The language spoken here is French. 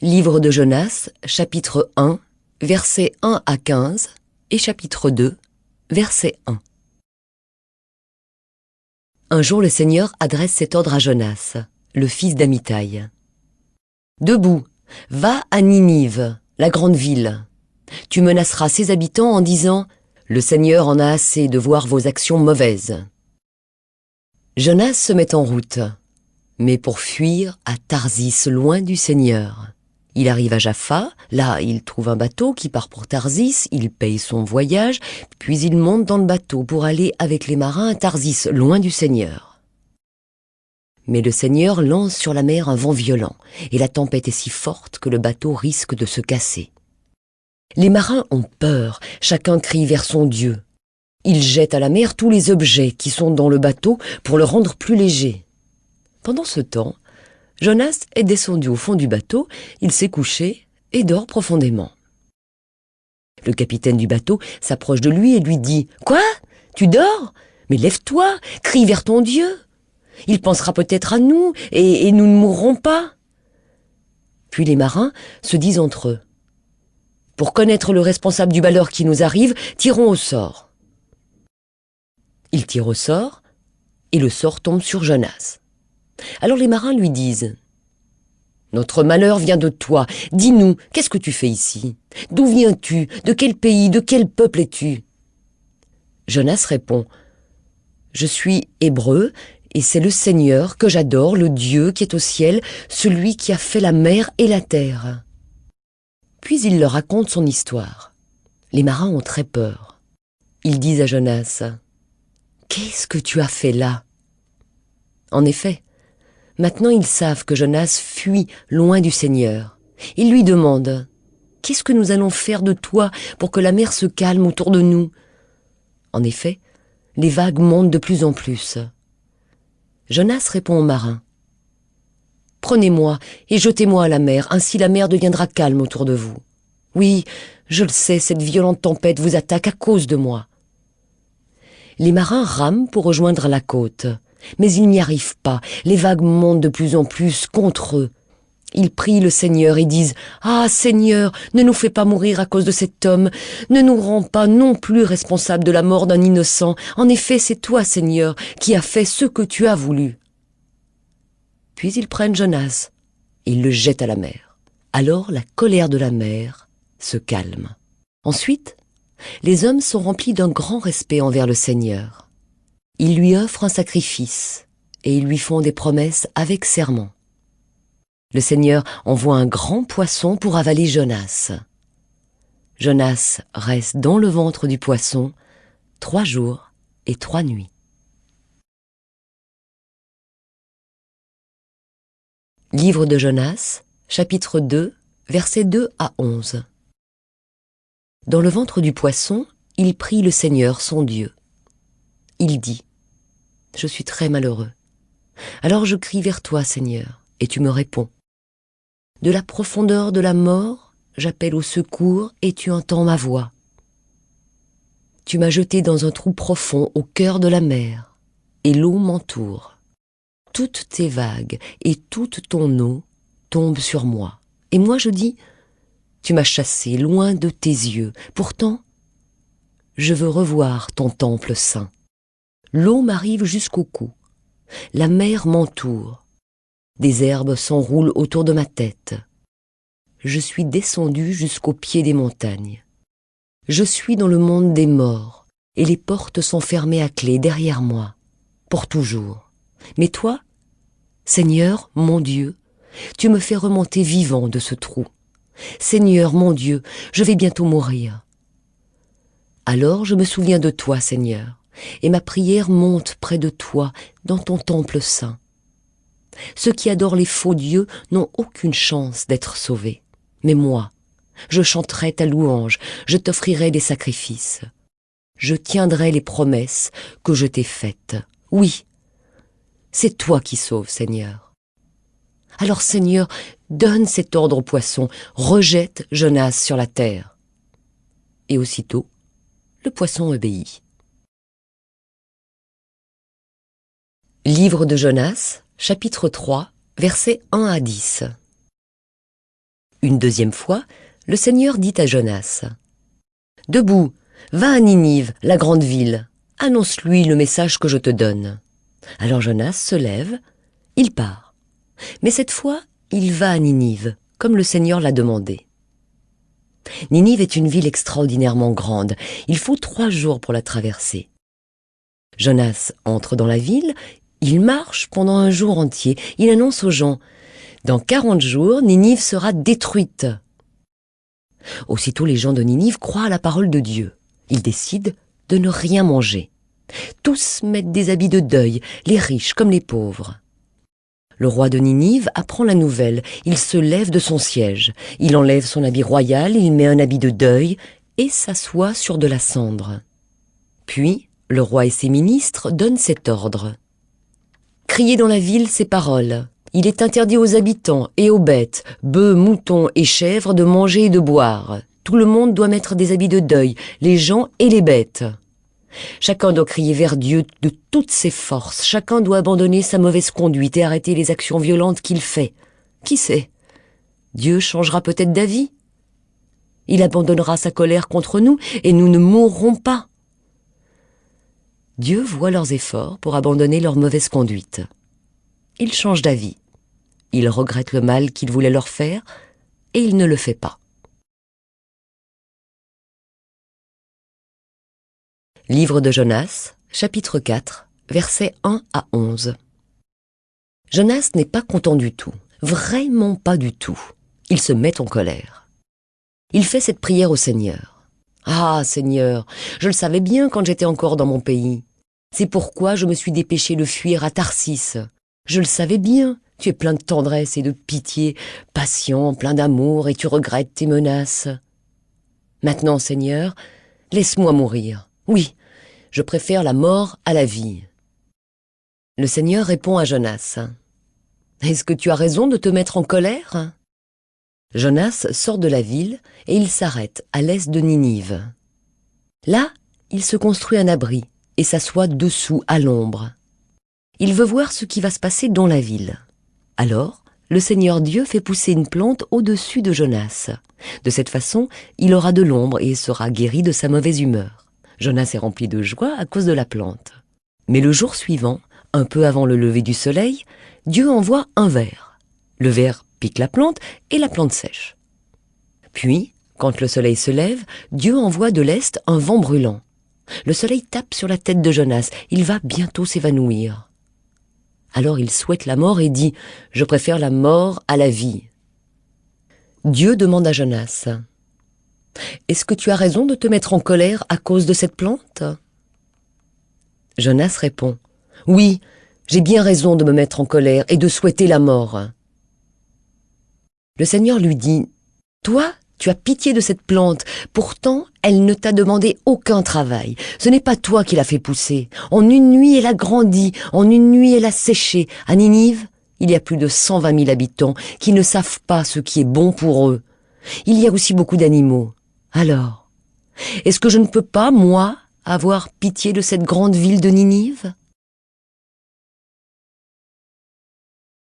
Livre de Jonas, chapitre 1, versets 1 à 15 et chapitre 2, verset 1. Un jour le Seigneur adresse cet ordre à Jonas, le fils d'Amittai. « Debout, va à Ninive, la grande ville. Tu menaceras ses habitants en disant « Le Seigneur en a assez de voir vos actions mauvaises. » Jonas se met en route, mais pour fuir à Tarsis, loin du Seigneur. Il arrive à Jaffa, là il trouve un bateau qui part pour Tarsis, il paye son voyage, puis il monte dans le bateau pour aller avec les marins à Tarsis, loin du Seigneur. Mais le Seigneur lance sur la mer un vent violent, et la tempête est si forte que le bateau risque de se casser. Les marins ont peur, chacun crie vers son Dieu. Ils jettent à la mer tous les objets qui sont dans le bateau pour le rendre plus léger. Pendant ce temps, Jonas est descendu au fond du bateau, il s'est couché et dort profondément. Le capitaine du bateau s'approche de lui et lui dit « Quoi ? Tu dors ? Mais lève-toi, crie vers ton Dieu. Il pensera peut-être à nous et nous ne mourrons pas. » Puis les marins se disent entre eux « Pour connaître le responsable du malheur qui nous arrive, tirons au sort. » Ils tirent au sort et le sort tombe sur Jonas. Alors les marins lui disent « Notre malheur vient de toi. Dis-nous, qu'est-ce que tu fais ici? D'où viens-tu? De quel pays? De quel peuple es-tu » Jonas répond « Je suis hébreu et c'est le Seigneur que j'adore, le Dieu qui est au ciel, celui qui a fait la mer et la terre. » Puis il leur raconte son histoire. Les marins ont très peur. Ils disent à Jonas « Qu'est-ce que tu as fait là ?» En effet, maintenant ils savent que Jonas fuit loin du Seigneur. Ils lui demandent « Qu'est-ce que nous allons faire de toi pour que la mer se calme autour de nous ?» En effet, les vagues montent de plus en plus. Jonas répond aux marins « Prenez-moi et jetez-moi à la mer, ainsi la mer deviendra calme autour de vous. Oui, je le sais, cette violente tempête vous attaque à cause de moi. » Les marins rament pour rejoindre la côte. Mais ils n'y arrivent pas, les vagues montent de plus en plus contre eux. Ils prient le Seigneur et disent « Ah, Seigneur, ne nous fais pas mourir à cause de cet homme, ne nous rends pas non plus responsables de la mort d'un innocent. En effet, c'est toi, Seigneur, qui as fait ce que tu as voulu. » Puis ils prennent Jonas et ils le jettent à la mer. Alors la colère de la mer se calme. Ensuite, les hommes sont remplis d'un grand respect envers le Seigneur. Ils lui offrent un sacrifice et ils lui font des promesses avec serment. Le Seigneur envoie un grand poisson pour avaler Jonas. Jonas reste dans le ventre du poisson 3 jours et 3 nuits. Livre de Jonas, chapitre 2, versets 2 à 11. Dans le ventre du poisson, il prie le Seigneur, son Dieu. Il dit « Je suis très malheureux. Alors je crie vers toi, Seigneur, et tu me réponds. De la profondeur de la mort, j'appelle au secours et tu entends ma voix. Tu m'as jeté dans un trou profond au cœur de la mer, et l'eau m'entoure. Toutes tes vagues et toute ton eau tombent sur moi. Et moi je dis, tu m'as chassé loin de tes yeux. Pourtant, je veux revoir ton temple saint. L'eau m'arrive jusqu'au cou. La mer m'entoure. Des herbes s'enroulent autour de ma tête. Je suis descendu jusqu'au pied des montagnes. Je suis dans le monde des morts, et les portes sont fermées à clé derrière moi, pour toujours. Mais toi, Seigneur, mon Dieu, tu me fais remonter vivant de ce trou. Seigneur, mon Dieu, je vais bientôt mourir. Alors je me souviens de toi, Seigneur, et ma prière monte près de toi dans ton temple saint. Ceux qui adorent les faux dieux n'ont aucune chance d'être sauvés. Mais moi, je chanterai ta louange, je t'offrirai des sacrifices. Je tiendrai les promesses que je t'ai faites. Oui, c'est toi qui sauves, Seigneur. Alors, Seigneur, donne cet ordre au poisson, rejette Jonas sur la terre. Et aussitôt, le poisson obéit. Livre de Jonas, chapitre 3, versets 1 à 10. Une deuxième fois, le Seigneur dit à Jonas, « Debout, va à Ninive, la grande ville, annonce-lui le message que je te donne. » Alors Jonas se lève, il part. Mais cette fois, il va à Ninive, comme le Seigneur l'a demandé. Ninive est une ville extraordinairement grande. Il faut 3 jours pour la traverser. Jonas entre dans la ville, il marche pendant un jour entier. Il annonce aux gens, « Dans 40 jours, Ninive sera détruite. » Aussitôt, les gens de Ninive croient à la parole de Dieu. Ils décident de ne rien manger. Tous mettent des habits de deuil, les riches comme les pauvres. Le roi de Ninive apprend la nouvelle. Il se lève de son siège. Il enlève son habit royal, il met un habit de deuil et s'assoit sur de la cendre. Puis, le roi et ses ministres donnent cet ordre. « Criez dans la ville ces paroles. Il est interdit aux habitants et aux bêtes, bœufs, moutons et chèvres de manger et de boire. Tout le monde doit mettre des habits de deuil, les gens et les bêtes. Chacun doit crier vers Dieu de toutes ses forces. Chacun doit abandonner sa mauvaise conduite et arrêter les actions violentes qu'il fait. Qui sait? Dieu changera peut-être d'avis. Il abandonnera sa colère contre nous et nous ne mourrons pas. » Dieu voit leurs efforts pour abandonner leur mauvaise conduite. Il change d'avis. Il regrette le mal qu'il voulait leur faire et il ne le fait pas. Livre de Jonas, chapitre 4, versets 1 à 11. Jonas n'est pas content du tout, vraiment pas du tout. Il se met en colère. Il fait cette prière au Seigneur. « Ah, Seigneur, je le savais bien quand j'étais encore dans mon pays. C'est pourquoi je me suis dépêché de fuir à Tarsis. Je le savais bien, tu es plein de tendresse et de pitié, patient, plein d'amour, et tu regrettes tes menaces. Maintenant, Seigneur, laisse-moi mourir. Oui, je préfère la mort à la vie. » Le Seigneur répond à Jonas. « Est-ce que tu as raison de te mettre en colère ?» Jonas sort de la ville et il s'arrête à l'est de Ninive. Là, il se construit un abri et s'assoit dessous à l'ombre. Il veut voir ce qui va se passer dans la ville. Alors, le Seigneur Dieu fait pousser une plante au-dessus de Jonas. De cette façon, il aura de l'ombre et sera guéri de sa mauvaise humeur. Jonas est rempli de joie à cause de la plante. Mais le jour suivant, un peu avant le lever du soleil, Dieu envoie un ver. Le ver pique la plante et la plante sèche. Puis, quand le soleil se lève, Dieu envoie de l'est un vent brûlant. Le soleil tape sur la tête de Jonas. Il va bientôt s'évanouir. Alors il souhaite la mort et dit « Je préfère la mort à la vie. » Dieu demande à Jonas « Est-ce que tu as raison de te mettre en colère à cause de cette plante ?» Jonas répond « Oui, j'ai bien raison de me mettre en colère et de souhaiter la mort. » Le Seigneur lui dit « Toi, tu as pitié de cette plante, pourtant elle ne t'a demandé aucun travail. Ce n'est pas toi qui l'as fait pousser. En une nuit, elle a grandi, en une nuit, elle a séché. À Ninive, il y a plus de 120 000 habitants qui ne savent pas ce qui est bon pour eux. Il y a aussi beaucoup d'animaux. Alors, est-ce que je ne peux pas, moi, avoir pitié de cette grande ville de Ninive ?